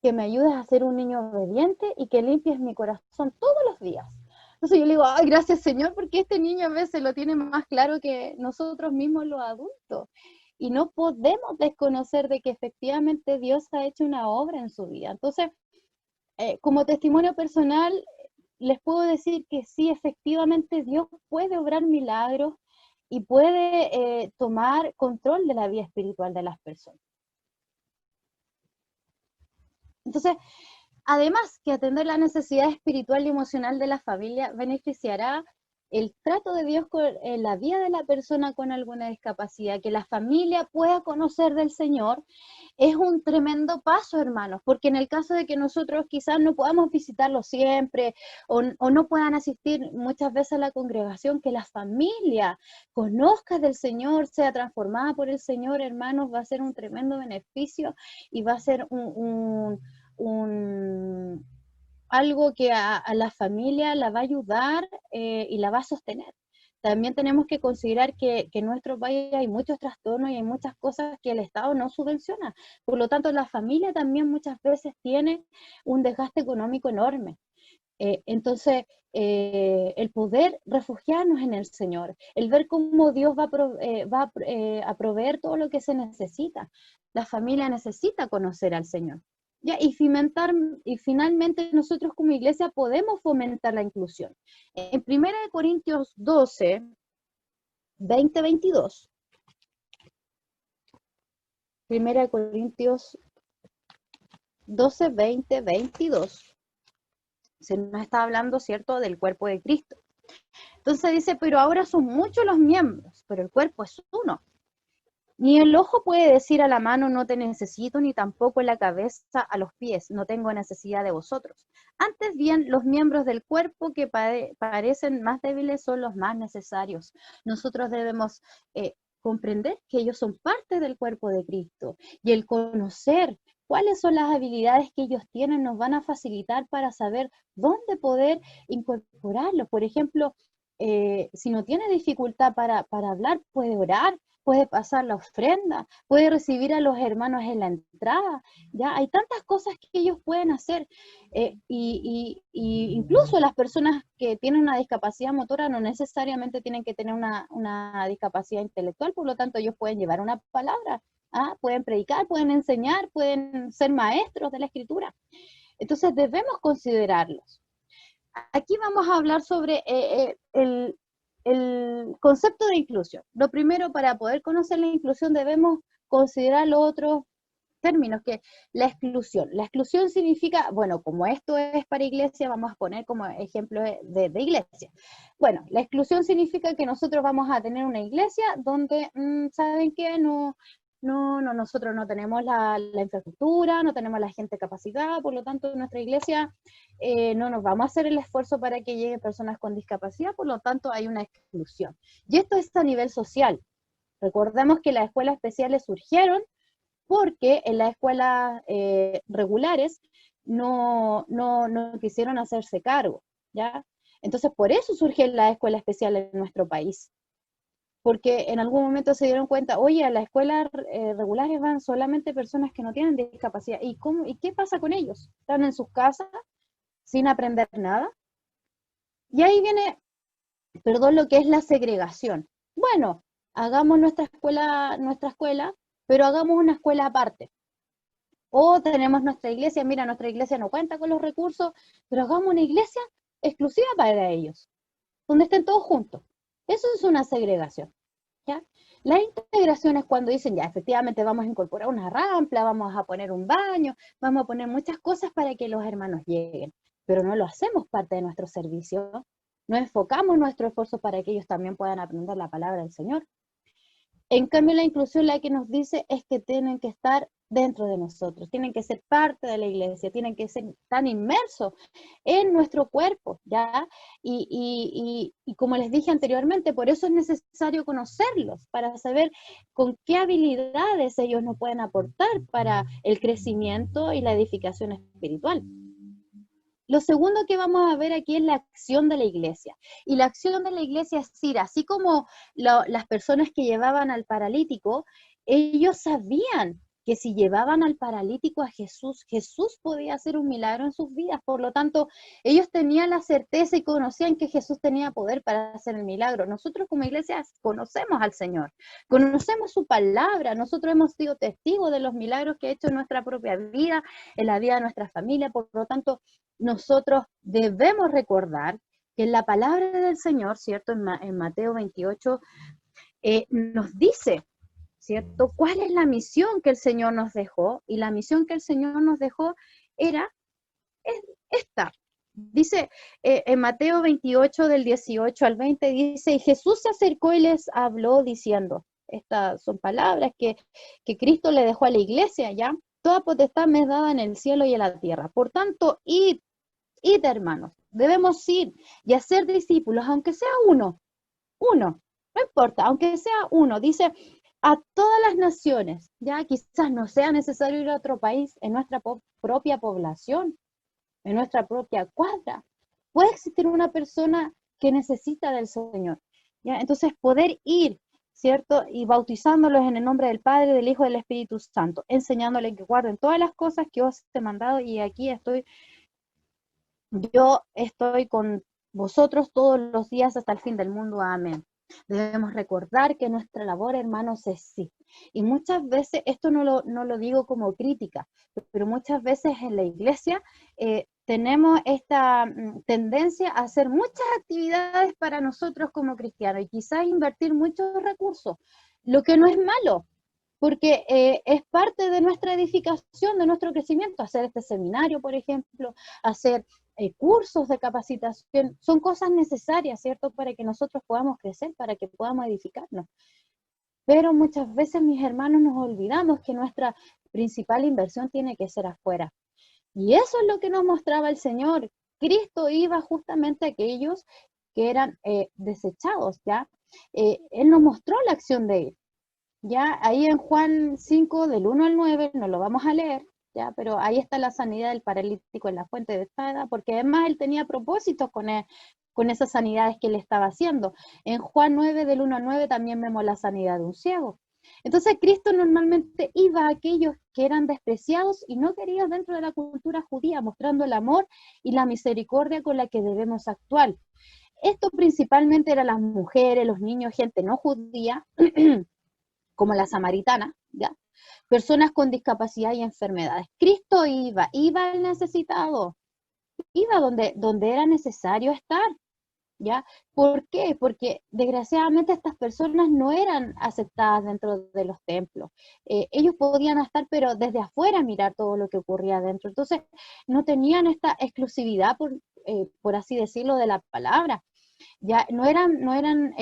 que me ayudes a ser un niño obediente y que limpies mi corazón todos los días. Entonces yo le digo: ay, gracias, Señor, porque este niño a veces lo tiene más claro que nosotros mismos los adultos. Y no podemos desconocer de que efectivamente Dios ha hecho una obra en su vida. Entonces, como testimonio personal, les puedo decir que sí, efectivamente Dios puede obrar milagros y puede tomar control de la vida espiritual de las personas. Entonces, además que atender la necesidad espiritual y emocional de la familia beneficiará el trato de Dios en la vida de la persona con alguna discapacidad. Que la familia pueda conocer del Señor es un tremendo paso, hermanos, porque en el caso de que nosotros quizás no podamos visitarlo siempre, o no puedan asistir muchas veces a la congregación, que la familia conozca del Señor, sea transformada por el Señor, hermanos, va a ser un tremendo beneficio, y va a ser algo que a la familia la va a ayudar y la va a sostener. También tenemos que considerar que en nuestro país hay muchos trastornos y hay muchas cosas que el Estado no subvenciona. Por lo tanto, la familia también muchas veces tiene un desgaste económico enorme. Entonces, el poder refugiarnos en el Señor, el ver cómo Dios va a proveer todo lo que se necesita. La familia necesita conocer al Señor. Ya, y finalmente nosotros como iglesia podemos fomentar la inclusión. En 1 Corintios 12, 20, 22. 1 Corintios 12, 20, 22. Se nos está hablando, ¿cierto?, del cuerpo de Cristo. Entonces dice: pero ahora son muchos los miembros, pero el cuerpo es uno. Ni el ojo puede decir a la mano: no te necesito, ni tampoco la cabeza a los pies: no tengo necesidad de vosotros. Antes bien, los miembros del cuerpo que parecen más débiles son los más necesarios. Nosotros debemos comprender que ellos son parte del cuerpo de Cristo, y el conocer cuáles son las habilidades que ellos tienen nos van a facilitar para saber dónde poder incorporarlos. Por ejemplo, si no tiene dificultad para hablar, puede orar, puede pasar la ofrenda, puede recibir a los hermanos en la entrada. Ya hay tantas cosas que ellos pueden hacer, y incluso las personas que tienen una discapacidad motora no necesariamente tienen que tener una discapacidad intelectual. Por lo tanto, ellos pueden llevar una palabra, pueden predicar, pueden enseñar, pueden ser maestros de la escritura. Entonces debemos considerarlos. Aquí vamos a hablar sobre el concepto de inclusión. Lo primero, para poder conocer la inclusión debemos considerar los otros términos, que la exclusión. La exclusión significa, bueno, como esto es para iglesia, vamos a poner como ejemplo de iglesia. Bueno, la exclusión significa que nosotros vamos a tener una iglesia donde, ¿saben qué? Nosotros no tenemos la infraestructura, no tenemos la gente capacitada, por lo tanto en nuestra iglesia no nos vamos a hacer el esfuerzo para que lleguen personas con discapacidad, por lo tanto hay una exclusión. Y esto es a nivel social. Recordemos que las escuelas especiales surgieron porque en las escuelas regulares no quisieron hacerse cargo, ¿ya? Entonces por eso surge la escuela especial en nuestro país. Porque en algún momento se dieron cuenta: oye, a las escuelas regulares van solamente personas que no tienen discapacidad. ¿Y qué pasa con ellos? ¿Están en sus casas sin aprender nada? Y ahí viene, lo que es la segregación. Bueno, hagamos nuestra escuela, pero hagamos una escuela aparte. O tenemos nuestra iglesia: mira, nuestra iglesia no cuenta con los recursos, pero hagamos una iglesia exclusiva para ellos, donde estén todos juntos. Eso es una segregación, ¿ya? La integración es cuando dicen, ya, efectivamente vamos a incorporar una rampa, vamos a poner un baño, vamos a poner muchas cosas para que los hermanos lleguen, pero no lo hacemos parte de nuestro servicio, no enfocamos nuestro esfuerzo para que ellos también puedan aprender la palabra del Señor. En cambio, la inclusión la que nos dice es que tienen que estar dentro de nosotros, tienen que ser parte de la iglesia, tienen que ser tan inmersos en nuestro cuerpo, ¿ya? Y como les dije anteriormente, por eso es necesario conocerlos, para saber con qué habilidades ellos nos pueden aportar para el crecimiento y la edificación espiritual. Lo segundo que vamos a ver aquí es la acción de la iglesia. Y la acción de la iglesia es ir, así como las personas que llevaban al paralítico, ellos sabían que si llevaban al paralítico a Jesús, Jesús podía hacer un milagro en sus vidas. Por lo tanto, ellos tenían la certeza y conocían que Jesús tenía poder para hacer el milagro. Nosotros como iglesia conocemos al Señor, conocemos su palabra, nosotros hemos sido testigos de los milagros que ha hecho en nuestra propia vida, en la vida de nuestra familia. Por lo tanto, nosotros debemos recordar que en la palabra del Señor, ¿cierto? En Mateo 28, nos dice, ¿cierto? ¿Cuál es la misión que el Señor nos dejó? Y la misión que el Señor nos dejó es esta. Dice en Mateo 28, del 18 al 20, dice, y Jesús se acercó y les habló diciendo, estas son palabras que Cristo le dejó a la iglesia, ¿ya? Toda potestad me es dada en el cielo y en la tierra. Por tanto, id, hermanos, debemos ir y hacer discípulos, aunque sea uno, no importa, aunque sea uno, dice, a todas las naciones, ya quizás no sea necesario ir a otro país, en nuestra propia población, en nuestra propia cuadra, puede existir una persona que necesita del Señor, ¿ya? Entonces poder ir, ¿cierto? Y bautizándolos en el nombre del Padre, del Hijo y del Espíritu Santo, enseñándoles que guarden todas las cosas que os he mandado, y aquí yo estoy con vosotros todos los días hasta el fin del mundo. Amén. Debemos recordar que nuestra labor, hermanos, es sí. Y muchas veces, esto no lo digo como crítica, pero muchas veces en la iglesia tenemos esta tendencia a hacer muchas actividades para nosotros como cristianos y quizás invertir muchos recursos, lo que no es malo, porque es parte de nuestra edificación, de nuestro crecimiento, hacer este seminario, por ejemplo, hacer cursos de capacitación, son cosas necesarias, ¿cierto?, para que nosotros podamos crecer, para que podamos edificarnos. Pero muchas veces, mis hermanos, nos olvidamos que nuestra principal inversión tiene que ser afuera. Y eso es lo que nos mostraba el Señor. Cristo iba justamente a aquellos que eran desechados, ¿ya? Él nos mostró la acción de ir. Ya, ahí en Juan 5, del 1 al 9, no lo vamos a leer, ya, pero ahí está la sanidad del paralítico en la fuente de Bethesda, porque además él tenía propósitos con esas sanidades que él estaba haciendo. En Juan 9, del 1 al 9, también vemos la sanidad de un ciego. Entonces Cristo normalmente iba a aquellos que eran despreciados y no queridos dentro de la cultura judía, mostrando el amor y la misericordia con la que debemos actuar. Esto principalmente eran las mujeres, los niños, gente no judía, como la samaritana, ¿ya? Personas con discapacidad y enfermedades. Cristo iba al necesitado, iba donde era necesario estar, ¿ya? ¿Por qué? Porque desgraciadamente estas personas no eran aceptadas dentro de los templos. Ellos podían estar, pero desde afuera mirar todo lo que ocurría adentro. Entonces, no tenían esta exclusividad, por así decirlo, de la palabra. Ya no eran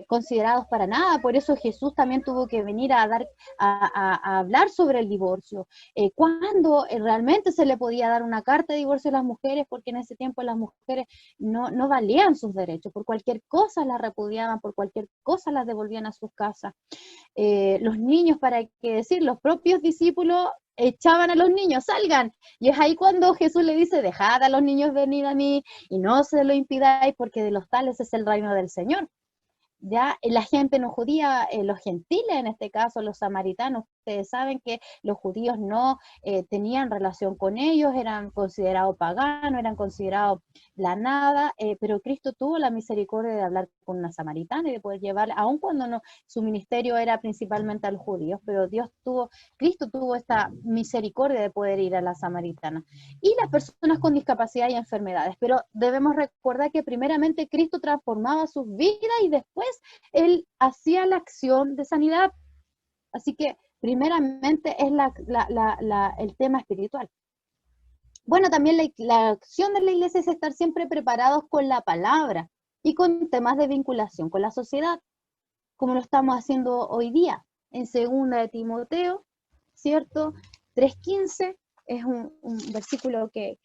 considerados para nada. Por eso Jesús también tuvo que venir a hablar sobre el divorcio, cuando realmente se le podía dar una carta de divorcio a las mujeres, porque en ese tiempo las mujeres no valían sus derechos, por cualquier cosa las repudiaban, por cualquier cosa las devolvían a sus casas. Los niños, para qué decir, los propios discípulos echaban a los niños, salgan, y es ahí cuando Jesús le dice, dejad a los niños venir a mí, y no se lo impidáis, porque de los tales es el reino del Señor. Ya la gente no judía, los gentiles en este caso, los samaritanos, ustedes saben que los judíos no tenían relación con ellos, eran considerados paganos, eran considerados la nada, pero Cristo tuvo la misericordia de hablar con una samaritana y de poder llevar, aun cuando no, su ministerio era principalmente a los judíos, pero Cristo tuvo esta misericordia de poder ir a la samaritana. Y las personas con discapacidad y enfermedades, pero debemos recordar que primeramente Cristo transformaba sus vidas y después Él hacía la acción de sanidad. Así que primeramente es el tema espiritual. Bueno, también la acción de la iglesia es estar siempre preparados con la palabra y con temas de vinculación con la sociedad, como lo estamos haciendo hoy día. En 2 de Timoteo, ¿cierto? 3:15 es un versículo que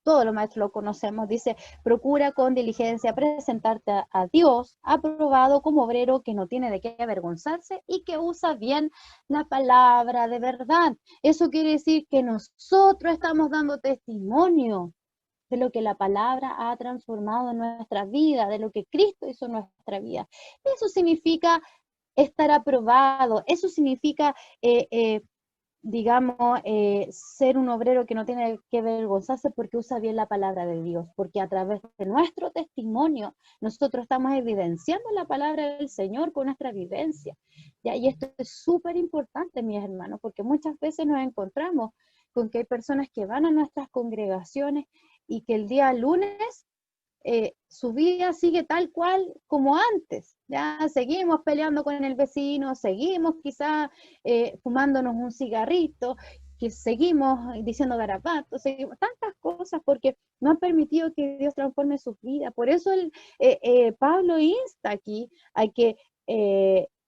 todos los maestros lo conocemos, dice: procura con diligencia presentarte a Dios, aprobado como obrero que no tiene de qué avergonzarse y que usa bien la palabra de verdad. Eso quiere decir que nosotros estamos dando testimonio de lo que la palabra ha transformado en nuestra vida, de lo que Cristo hizo en nuestra vida. Eso significa estar aprobado, eso significa ser un obrero que no tiene que avergonzarse porque usa bien la palabra de Dios, porque a través de nuestro testimonio nosotros estamos evidenciando la palabra del Señor con nuestra vivencia. ¿Ya? Y esto es súper importante, mis hermanos, porque muchas veces nos encontramos con que hay personas que van a nuestras congregaciones y que el día lunes su vida sigue tal cual como antes, ya seguimos peleando con el vecino, seguimos quizá fumándonos un cigarrito, que seguimos diciendo garabatos, seguimos tantas cosas porque no han permitido que Dios transforme sus vidas. Por eso Pablo insta aquí a que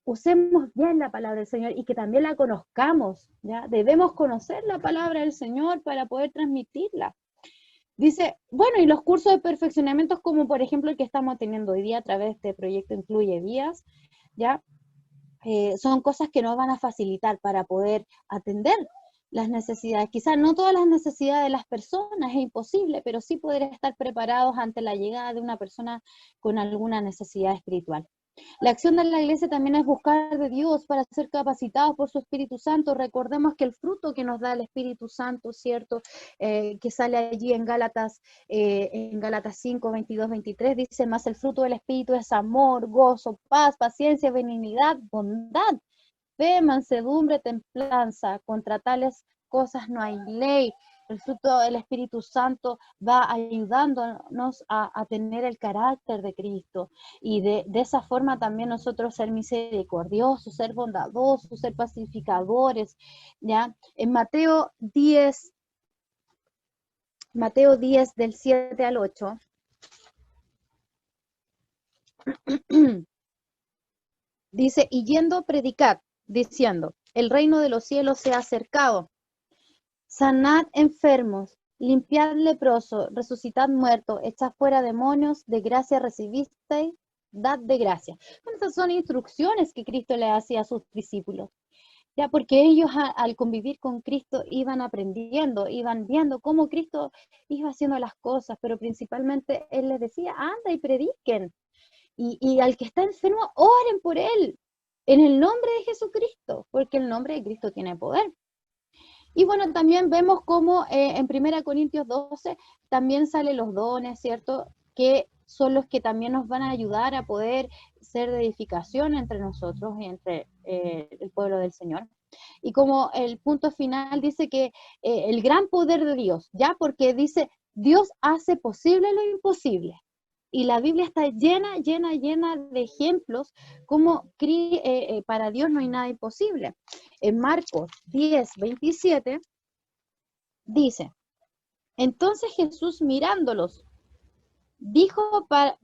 usemos bien la palabra del Señor y que también la conozcamos, ¿ya? Debemos conocer la palabra del Señor para poder transmitirla. Dice, bueno, y los cursos de perfeccionamiento como por ejemplo el que estamos teniendo hoy día a través de este proyecto Incluye Vidas, ¿ya? Son cosas que nos van a facilitar para poder atender las necesidades. Quizás no todas las necesidades de las personas es imposible, pero sí poder estar preparados ante la llegada de una persona con alguna necesidad espiritual. La acción de la iglesia también es buscar de Dios para ser capacitados por su Espíritu Santo. Recordemos que el fruto que nos da el Espíritu Santo, ¿cierto? Que sale allí en Gálatas 5, 22, 23, dice: más el fruto del Espíritu es amor, gozo, paz, paciencia, benignidad, bondad, fe, mansedumbre, templanza. Contra tales cosas no hay ley. El fruto del Espíritu Santo va ayudándonos a tener el carácter de Cristo y de esa forma también nosotros ser misericordiosos, ser bondadosos, ser pacificadores, ¿ya? En Mateo 10 del 7 al 8, dice: y yendo predicad, diciendo: el reino de los cielos se ha acercado. Sanad enfermos, limpiad leprosos, resucitad muertos, echad fuera demonios, de gracia recibisteis, dad de gracia. Bueno, estas son instrucciones que Cristo le hacía a sus discípulos, ya, porque ellos al convivir con Cristo iban aprendiendo, iban viendo cómo Cristo iba haciendo las cosas, pero principalmente Él les decía: anda y prediquen, y al que está enfermo, oren por él, en el nombre de Jesucristo, porque el nombre de Cristo tiene poder. Y bueno, también vemos cómo en 1 Corintios 12 también salen los dones, ¿cierto? Que son los que también nos van a ayudar a poder ser de edificación entre nosotros y entre el pueblo del Señor. Y como el punto final dice que el gran poder de Dios, ¿ya? Porque dice: Dios hace posible lo imposible. Y la Biblia está llena de ejemplos como para Dios no hay nada imposible. En Marcos 10, 27 dice: entonces Jesús mirándolos dijo, para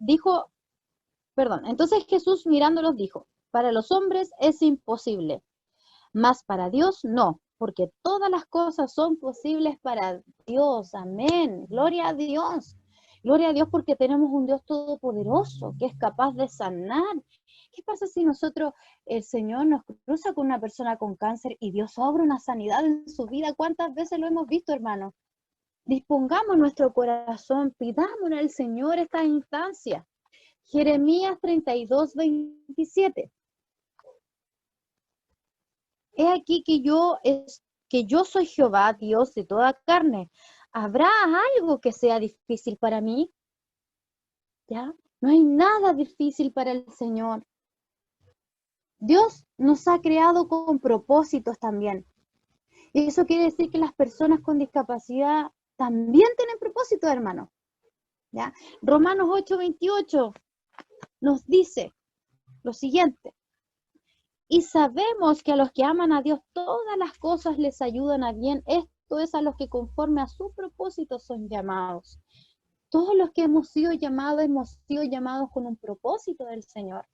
los hombres es imposible, mas para Dios no, porque todas las cosas son posibles para Dios. Amén, gloria a Dios. Gloria a Dios, porque tenemos un Dios todopoderoso que es capaz de sanar. ¿Qué pasa si el Señor nos cruza con una persona con cáncer y Dios obra una sanidad en su vida? ¿Cuántas veces lo hemos visto, hermanos? Dispongamos nuestro corazón, pidámosle al Señor esta instancia. Jeremías 32, 27. He aquí que yo soy Jehová, Dios de toda carne. ¿Habrá algo que sea difícil para mí? ¿Ya? No hay nada difícil para el Señor. Dios nos ha creado con propósitos también. Y eso quiere decir que las personas con discapacidad también tienen propósitos, hermanos. ¿Ya? Romanos 8:28 nos dice lo siguiente. Y sabemos que a los que aman a Dios todas las cosas les ayudan a bien. Esto es a los que conforme a su propósito son llamados. Todos los que hemos sido llamados con un propósito del Señor.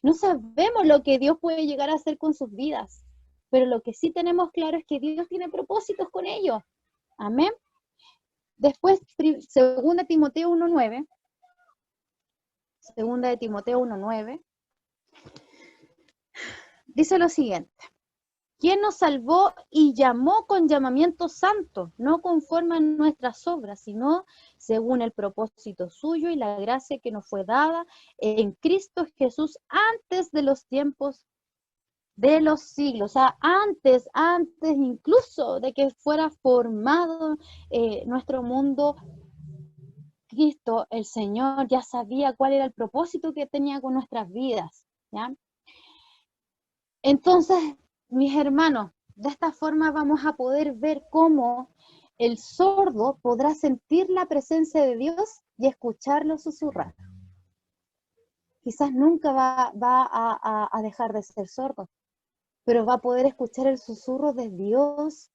No sabemos lo que Dios puede llegar a hacer con sus vidas, pero lo que sí tenemos claro es que Dios tiene propósitos con ellos. Amén. Después, 2 Timoteo 1:9. 2 Timoteo 1:9. Dice lo siguiente. ¿Quién nos salvó y llamó con llamamiento santo, no conforme a nuestras obras, sino según el propósito suyo y la gracia que nos fue dada en Cristo Jesús antes de los tiempos de los siglos? O sea, antes incluso de que fuera formado nuestro mundo, Cristo, el Señor, ya sabía cuál era el propósito que tenía con nuestras vidas, ¿ya? Entonces, mis hermanos, de esta forma vamos a poder ver cómo el sordo podrá sentir la presencia de Dios y escucharlo susurrar. Quizás nunca va a dejar de ser sordo, pero va a poder escuchar el susurro de Dios,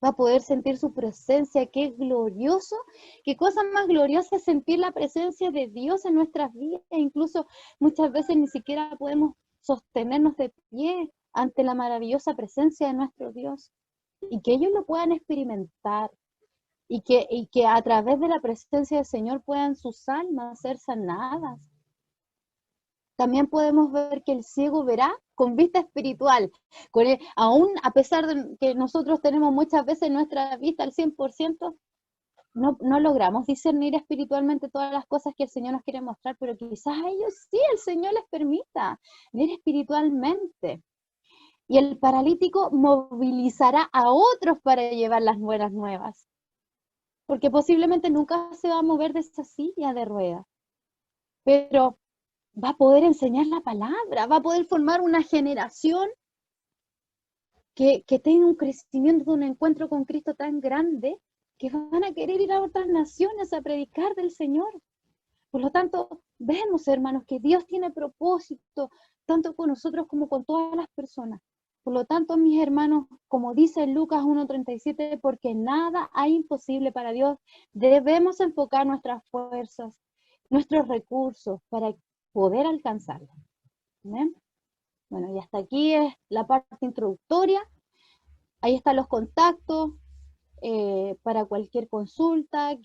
va a poder sentir su presencia. ¡Qué glorioso! ¡Qué cosa más gloriosa es sentir la presencia de Dios en nuestras vidas! Incluso muchas veces ni siquiera podemos sostenernos de pie ante la maravillosa presencia de nuestro Dios, y que ellos lo puedan experimentar, y que a través de la presencia del Señor puedan sus almas ser sanadas. También podemos ver que el ciego verá con vista espiritual, aún a pesar de que nosotros tenemos muchas veces nuestra vista al 100%, no logramos discernir espiritualmente todas las cosas que el Señor nos quiere mostrar, pero quizás a ellos sí el Señor les permita ver espiritualmente. Y el paralítico movilizará a otros para llevar las buenas nuevas, porque posiblemente nunca se va a mover de esa silla de ruedas, pero va a poder enseñar la palabra, va a poder formar una generación que tenga un crecimiento, un encuentro con Cristo tan grande, que van a querer ir a otras naciones a predicar del Señor. Por lo tanto, vemos, hermanos, que Dios tiene propósito, tanto con nosotros como con todas las personas. Por lo tanto, mis hermanos, como dice Lucas 1:37, porque nada hay imposible para Dios, debemos enfocar nuestras fuerzas, nuestros recursos para poder alcanzarlo. ¿Bien? Bueno, y hasta aquí es la parte introductoria. Ahí están los contactos para cualquier consulta.